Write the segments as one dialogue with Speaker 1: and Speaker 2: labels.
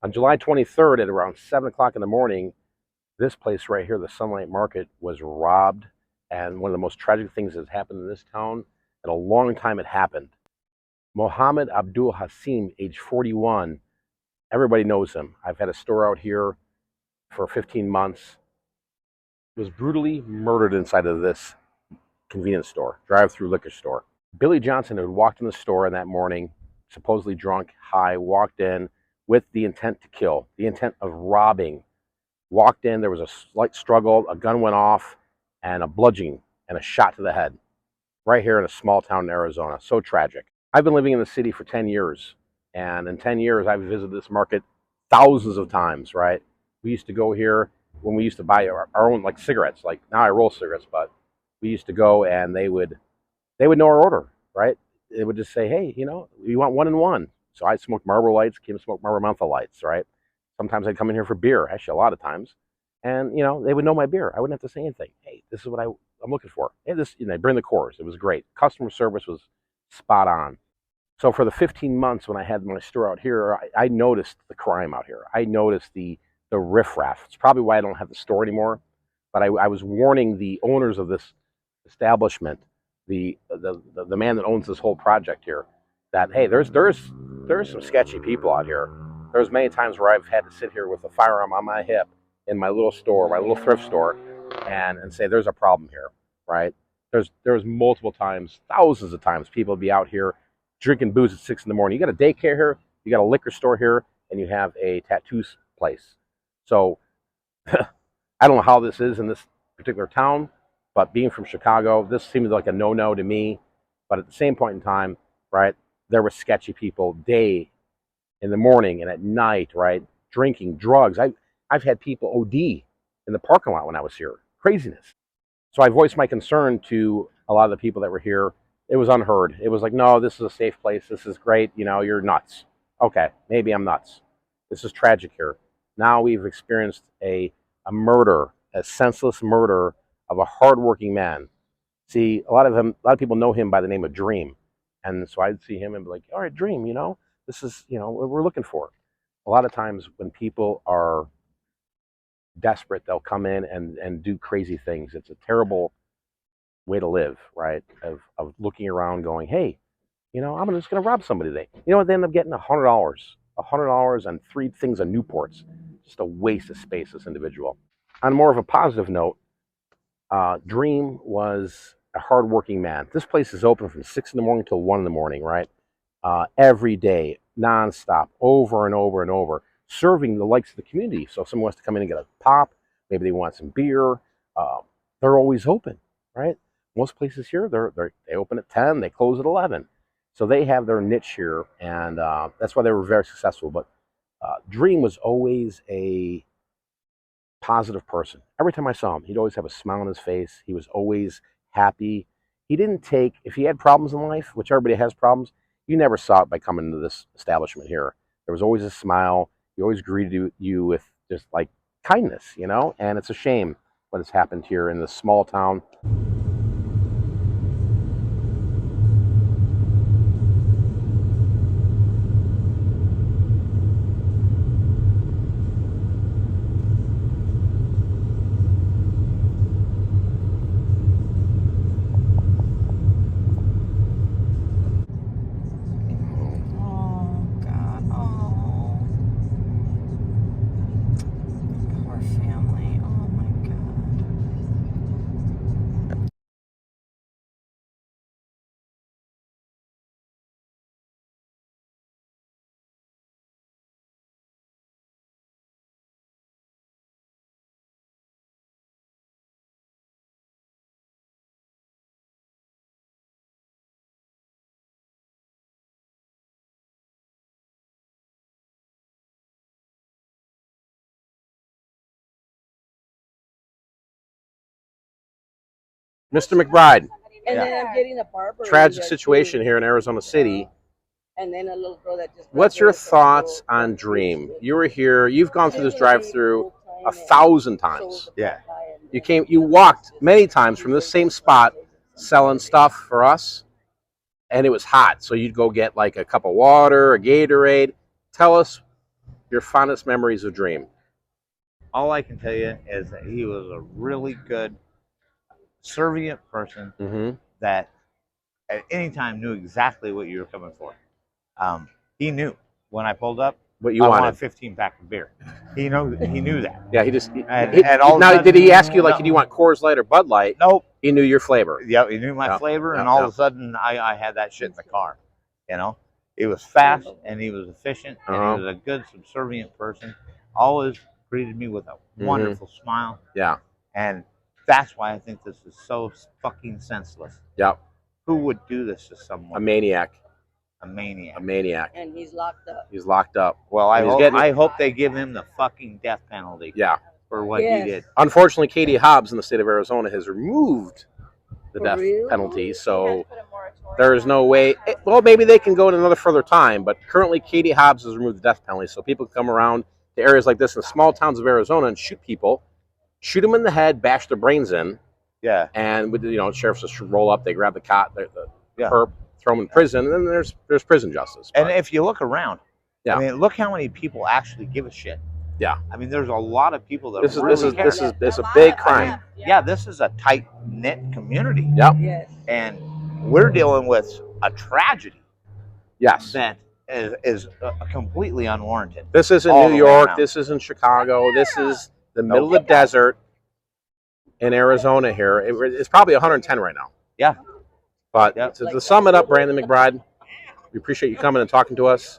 Speaker 1: On July 23rd at around 7 o'clock in the morning, this place right here, the Sunlight Market, was robbed. And one of the most tragic things that has happened in this town, in a long time it happened. Mohammed Abdul Hasim, age 41, everybody knows him. I've had a store out here for 15 months. Was brutally murdered inside of this convenience store, drive-through liquor store. Billy Johnson had walked in the store that morning, supposedly drunk, high, walked in with the intent to kill, the intent of robbing. Walked in, there was a slight struggle, a gun went off, and a bludgeoning and a shot to the head, right here in a small town in Arizona. So tragic. I've been living in the city for 10 years, and in 10 years, I've visited this market thousands of times, right? We used to go here when we used to buy our own, like, cigarettes. Like, now I roll cigarettes, but we used to go and they would know our order, right? They would just say, hey, you want one and one. So I smoked Marlboro Lights, Kim smoked Marlboro Menthol Lights, right? Sometimes I'd come in here for beer, actually a lot of times. And, they would know my beer. I wouldn't have to say anything. Hey, this is what I'm looking for. Hey, this, bring the cores. It was great. Customer service was spot on. So for the 15 months when I had my store out here, I noticed the crime out here. I noticed the riffraff. It's probably why I don't have the store anymore. But I was warning the owners of this establishment, the man that owns this whole project here, that hey, there's some sketchy people out here. There's many times where I've had to sit here with a firearm on my hip in my little store, my little thrift store, and say there's a problem here, right? There's multiple times, thousands of times, people be out here drinking booze at 6 in the morning. You got a daycare here, you got a liquor store here, and you have a tattoo place. So I don't know how this is in this particular town, but being from Chicago, this seems like a no-no to me. But at the same point in time, right, there were sketchy people day in the morning and at night, right, drinking drugs. I've had people OD in the parking lot when I was here. Craziness. So I voiced my concern to a lot of the people that were here. It was unheard. It was like, no, this is a safe place. This is great. You're nuts. Okay, maybe I'm nuts. This is tragic here. Now we've experienced a murder, a senseless murder of a hardworking man. See, a lot of people know him by the name of Dream. And so I'd see him and be like, all right, Dream, this is, what we're looking for. A lot of times when people are desperate, they'll come in and do crazy things. It's a terrible way to live, right? Of looking around going, hey, I'm just going to rob somebody today. You know what? They end up getting $100 and 3 things of Newports. Just a waste of space, this individual. On more of a positive note, Dream was a hardworking man. This place is open from 6 in the morning till 1 in the morning, right? Every day, nonstop, over and over and over, serving the likes of the community. So if someone wants to come in and get a pop, maybe they want some beer, they're always open, right? Most places here, they open at 10, they close at 11. So they have their niche here, and that's why they were very successful. But Dream was always a positive person. Every time I saw him, he'd always have a smile on his face. He was always happy. He didn't take, if he had problems in life, which everybody has problems, you never saw it by coming to this establishment here. There was always a smile. He always greeted you with just like kindness, and it's a shame what has happened here in this small town. Mr. McBride.
Speaker 2: And then I'm getting a barber.
Speaker 1: Tragic situation here in Arizona City.
Speaker 2: And then a little girl that just.
Speaker 1: What's your thoughts on Dream? You were here. You've gone through this drive-through 1,000 times.
Speaker 3: Yeah.
Speaker 1: You walked many times from this same spot selling stuff for us, and it was hot. So you'd go get like a cup of water, a Gatorade. Tell us Your fondest memories of Dream.
Speaker 3: All I can tell you is that he was a really good, servient person
Speaker 1: Mm-hmm.
Speaker 3: that at any time knew exactly what you were coming for. He knew when I pulled up,
Speaker 1: What you
Speaker 3: I
Speaker 1: wanted.
Speaker 3: want a 15-pack of beer. He knew that.
Speaker 1: Yeah, he just.
Speaker 3: And all of a
Speaker 1: now,
Speaker 3: sudden,
Speaker 1: did he ask you like,
Speaker 3: no,
Speaker 1: do you want Coors Light or Bud Light?
Speaker 3: Nope.
Speaker 1: He knew your flavor.
Speaker 3: Yeah, he knew my
Speaker 1: Yep,
Speaker 3: flavor,
Speaker 1: yep,
Speaker 3: and all
Speaker 1: yep.
Speaker 3: of a sudden, I had that shit in the car. You know, it was fast, and he was efficient, and
Speaker 1: Uh-huh.
Speaker 3: he was a good, subservient person. Always greeted me with a wonderful smile.
Speaker 1: Yeah.
Speaker 3: And that's why I think this is so fucking senseless.
Speaker 1: Yep.
Speaker 3: Who would do this to someone?
Speaker 1: A maniac.
Speaker 3: A maniac.
Speaker 1: A maniac.
Speaker 2: And he's locked up.
Speaker 1: He's locked up.
Speaker 3: Well,
Speaker 1: And he's getting-
Speaker 3: I hope they give him the fucking death penalty.
Speaker 1: Yeah.
Speaker 3: For what
Speaker 2: Yes.
Speaker 3: he did.
Speaker 1: Unfortunately, Katie Hobbs in the state of Arizona has removed the
Speaker 2: For
Speaker 1: death
Speaker 2: real?
Speaker 1: penalty, so there is no way. Well, maybe they can go in another further time, but currently Katie Hobbs has removed the death penalty, so people can come around to areas like this in small towns of Arizona and shoot people, shoot them in the head, bash their brains in.
Speaker 3: Yeah.
Speaker 1: And with sheriffs just roll up, they grab the cot, the
Speaker 3: Yeah.
Speaker 1: perp, throw them in prison, and then there's prison justice.
Speaker 3: And
Speaker 1: But-
Speaker 3: if you look around,
Speaker 1: Yeah.
Speaker 3: I mean, look how many people actually give a shit.
Speaker 1: Yeah.
Speaker 3: I mean, there's a lot of people that
Speaker 1: this
Speaker 3: really care.
Speaker 1: is a big crime.
Speaker 3: Yeah, this is a tight knit community.
Speaker 1: Yep.
Speaker 2: Yes.
Speaker 3: And we're dealing with a tragedy
Speaker 1: Yes.
Speaker 3: that is completely unwarranted.
Speaker 1: This isn't
Speaker 3: all
Speaker 1: New
Speaker 3: the way
Speaker 1: York.
Speaker 3: around.
Speaker 1: This isn't Chicago. This is the middle of the desert in Arizona here. It's probably 110 right now.
Speaker 3: Yeah.
Speaker 1: But
Speaker 3: Yep.
Speaker 1: to sum it up, Brandon McBride, we appreciate you coming and talking to us.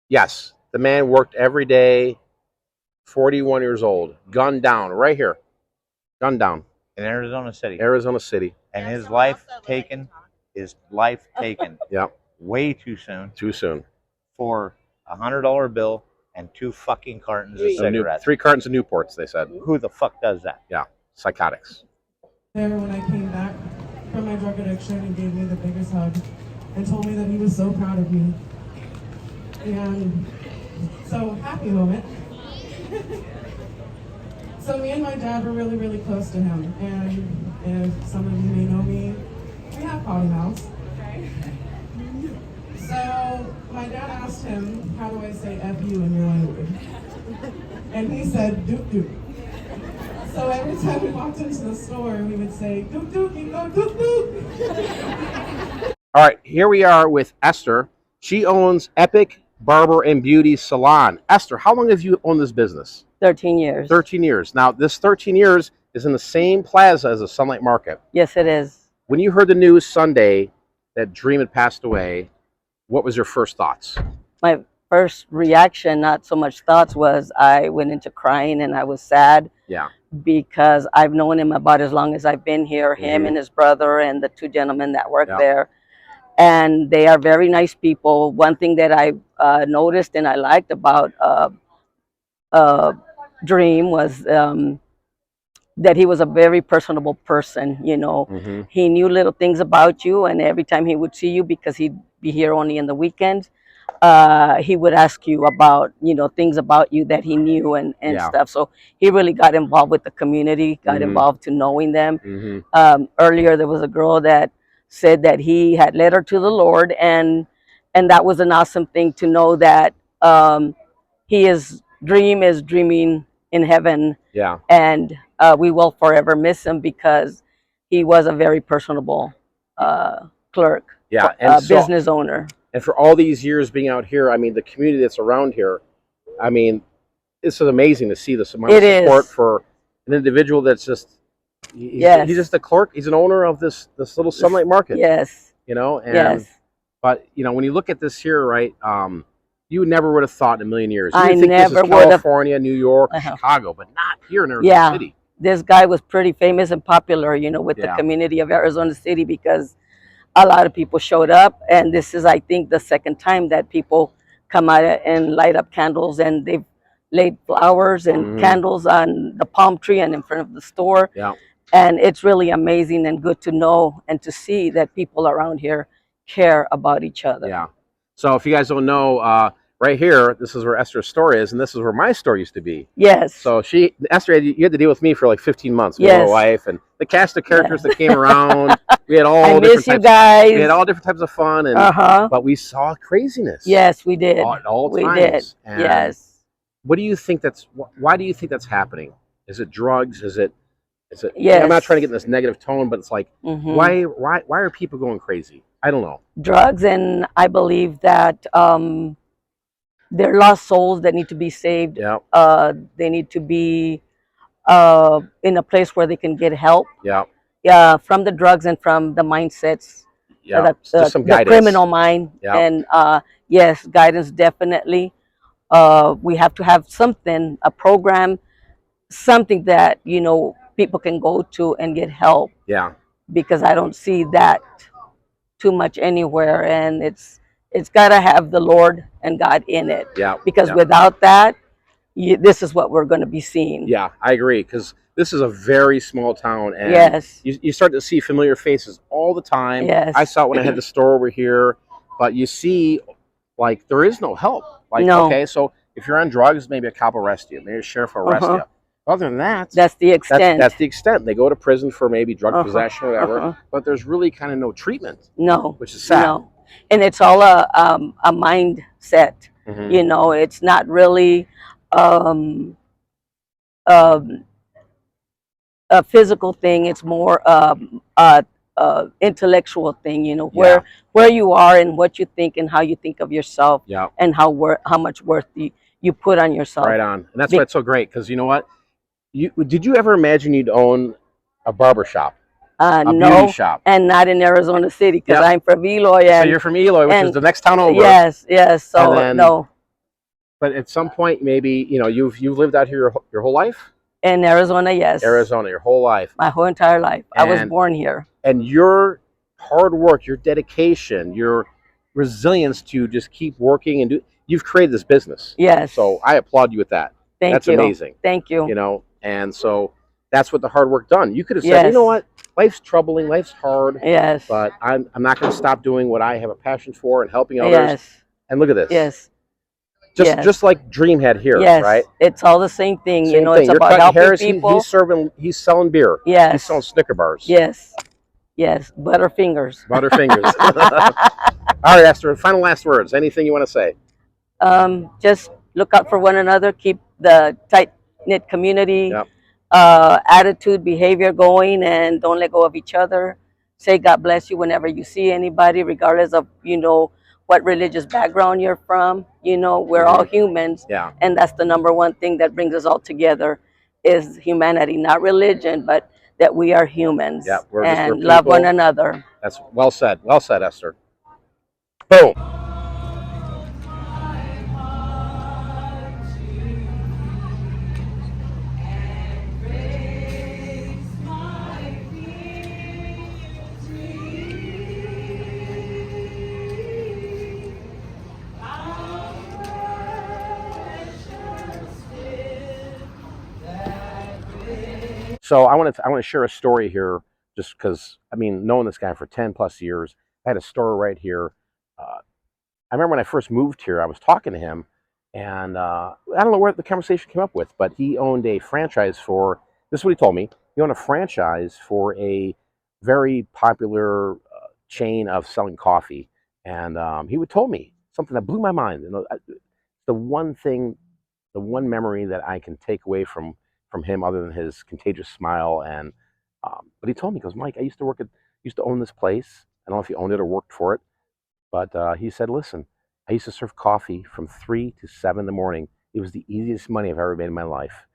Speaker 1: Yes, the man worked every day, 41 years old, gunned down right here. Gunned down.
Speaker 3: In Arizona City.
Speaker 1: Arizona City.
Speaker 3: And his life taken
Speaker 1: Yep.
Speaker 3: way too soon
Speaker 1: Too soon.
Speaker 3: for $100 bill and 2 fucking cartons of cigarettes.
Speaker 1: 3 cartons of Newports, they said.
Speaker 3: Who the fuck does that?
Speaker 1: Yeah. Psychotics.
Speaker 4: There when I came back from my drug addiction and gave me the biggest hug and told me that he was so proud of me. And so happy moment. So me and my dad were really, really close to him. And if some of you may know me, we have potty mouths. So my dad asked him, how do I say F you in your language? And he said, doop doop. So every time we walked into the store, we would say, doop doop, you go doop doop.
Speaker 1: All right, here we are with Esther. She owns Epic Barber and Beauty Salon. Esther, how long have you owned this business?
Speaker 5: 13 years.
Speaker 1: 13 years. Now, this 13 years is in the same plaza as the Sunlight Market.
Speaker 5: Yes, it is.
Speaker 1: When you heard the news Sunday that Dream had passed away, what was your first thoughts?
Speaker 5: My first reaction, not so much thoughts, was I went into crying and I was sad.
Speaker 1: Yeah.
Speaker 5: Because I've known him about as long as I've been here, him and his brother and the 2 gentlemen that work there. And they are very nice people. One thing that I noticed and I liked about Dream was that he was a very personable person. He knew little things about you, and every time he would see you, because he'd be here only in the weekends, he would ask you about things about you that he knew and stuff. So he really got involved with the community, got involved to knowing them. Earlier there was a girl that said that he had led her to the Lord, and that was an awesome thing to know that Dream is dreaming in heaven.
Speaker 1: Yeah.
Speaker 5: And we will forever miss him because he was a very personable clerk,
Speaker 1: Yeah. And
Speaker 5: business owner.
Speaker 1: And for all these years being out here, I mean, the community that's around here, I mean, this is amazing to see this amount of support for an individual that's just, he's just a clerk. He's an owner of this little Sunlight Market.
Speaker 5: Yes.
Speaker 1: And, but, when you look at this here, right, you never would have thought in a million years. You
Speaker 5: I
Speaker 1: would think
Speaker 5: never
Speaker 1: this is
Speaker 5: would have.
Speaker 1: California, New York, Chicago, but not here in Arizona City.
Speaker 5: This guy was pretty famous and popular, with the community of Arizona City, because a lot of people showed up, and this is, I think, the second time that people come out and light up candles, and they've laid flowers and candles on the palm tree and in front of the store.
Speaker 1: Yeah.
Speaker 5: And it's really amazing and good to know and to see that people around here care about each other.
Speaker 1: Yeah. So if you guys don't know, right here, this is where Esther's store is, and this is where my store used to be.
Speaker 5: Yes.
Speaker 1: So Esther, you had to deal with me for like 15 months. Me and my
Speaker 5: Yes.
Speaker 1: wife, and the cast of characters
Speaker 5: Yeah.
Speaker 1: that came around. We had all
Speaker 5: I
Speaker 1: different
Speaker 5: miss you
Speaker 1: types.
Speaker 5: guys.
Speaker 1: We had all different types of fun, and but we saw craziness.
Speaker 5: Yes, we did.
Speaker 1: At all
Speaker 5: we
Speaker 1: times.
Speaker 5: did.
Speaker 1: And
Speaker 5: yes.
Speaker 1: what do you think why do you think that's happening? Is it drugs? Is it
Speaker 5: Yes.
Speaker 1: I'm not trying to get in this negative tone, but it's like why are people going crazy? I don't know.
Speaker 5: Drugs, and I believe that they're lost souls that need to be saved.
Speaker 1: Yeah.
Speaker 5: They need to be in a place where they can get help.
Speaker 1: Yeah.
Speaker 5: From the drugs and from the mindsets.
Speaker 1: Yeah. Just some
Speaker 5: the
Speaker 1: guidance.
Speaker 5: criminal mind.
Speaker 1: Yeah.
Speaker 5: And yes, guidance definitely. We have to have something, a program, something that people can go to and get help.
Speaker 1: Yeah.
Speaker 5: Because I don't see that too much anywhere, and it's got to have the Lord and God in it.
Speaker 1: Yeah.
Speaker 5: Because without that, this is what we're going to be seeing.
Speaker 1: Yeah, I agree, because this is a very small town, and
Speaker 5: yes,
Speaker 1: you start to see familiar faces all the time.
Speaker 5: Yes.
Speaker 1: I saw it when I had the store over here, but you see, like, there is no help. Like,
Speaker 5: No.
Speaker 1: okay, so if you're on drugs, maybe a cop will arrest you, maybe a sheriff will arrest you. Other than that,
Speaker 5: that's the extent.
Speaker 1: That's the extent. They go to prison for maybe drug possession or whatever, but there's really kind of no treatment.
Speaker 5: No.
Speaker 1: Which is sad.
Speaker 5: No. And it's all a mindset. It's not really a physical thing. It's more intellectual thing. Where you are and what you think and how you think of yourself.
Speaker 1: Yeah.
Speaker 5: And how much worth you put on yourself.
Speaker 1: Right on. And that's why it's so great, because you know what? Did you ever imagine you'd own a barber shop? A beauty shop?
Speaker 5: And not in Arizona City, because I'm from Eloy.
Speaker 1: So you're from Eloy, which is the next town over.
Speaker 5: Yes. So no.
Speaker 1: But at some point, maybe you've lived out here your whole life.
Speaker 5: In Arizona, yes.
Speaker 1: Your whole life.
Speaker 5: My whole entire life. I was born here.
Speaker 1: And your hard work, your dedication, your resilience to just keep working and you've created this business.
Speaker 5: Yes.
Speaker 1: So I applaud you with that. That's amazing.
Speaker 5: Thank you.
Speaker 1: And so that's what the hard work done. You could have said, you know what, life's troubling, life's hard.
Speaker 5: Yes.
Speaker 1: But I'm not going to stop doing what I have a passion for and helping others.
Speaker 5: Yes.
Speaker 1: And look at this.
Speaker 5: Yes.
Speaker 1: Just like Dream had here,
Speaker 5: yes.
Speaker 1: right?
Speaker 5: It's all the same thing.
Speaker 1: Same
Speaker 5: thing. It's about helping
Speaker 1: hairs,
Speaker 5: people.
Speaker 1: He's selling beer.
Speaker 5: Yes.
Speaker 1: He's selling Snicker bars.
Speaker 5: Yes. Yes. Butterfingers.
Speaker 1: Butterfingers. All right, Esther, final last words. Anything you want to say?
Speaker 5: Just look out for one another. Keep the tight-knit community.
Speaker 1: Yep.
Speaker 5: Attitude, behavior going, and don't let go of each other. Say God bless you whenever you see anybody, regardless of what religious background you're from. We're all humans.
Speaker 1: Yeah.
Speaker 5: And that's the number one thing that brings us all together is humanity, not religion, but that we are humans.
Speaker 1: Yeah,
Speaker 5: we're love one another.
Speaker 1: That's well said. Well said, Esther. Boom. So I want to share a story here, just because knowing this guy for 10 plus years, I had a store right here. I remember when I first moved here, I was talking to him, and I don't know where the conversation came up with, but he owned a franchise for. This is what he told me. He owned a franchise for a very popular chain of selling coffee, and he would told me something that blew my mind. The one memory that I can take away from him, other than his contagious smile, and but he told me, he goes, Mike, I used to own this place. I don't know if he owned it or worked for it, but he said, listen, I used to serve coffee from 3 to 7 in the morning. It was the easiest money I've ever made in my life,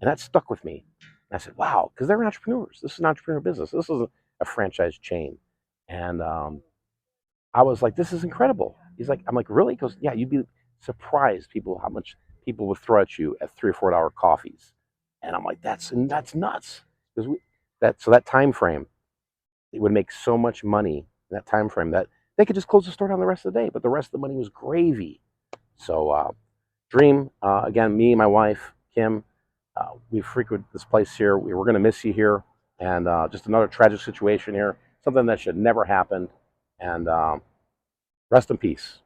Speaker 1: and that stuck with me. And I said, wow, because they're entrepreneurs. This is an entrepreneur business. This is a franchise chain, and I was like, this is incredible. I'm like, really? He goes, yeah, you'd be surprised how much people would throw at you at $3 or $4 coffees. And I'm like, that's nuts. Because that time frame, it would make so much money in that time frame that they could just close the store down the rest of the day, but the rest of the money was gravy. So Dream, again, me and my wife, Kim, we frequent this place here. We're going to miss you here. And just another tragic situation here, something that should never happen. And rest in peace.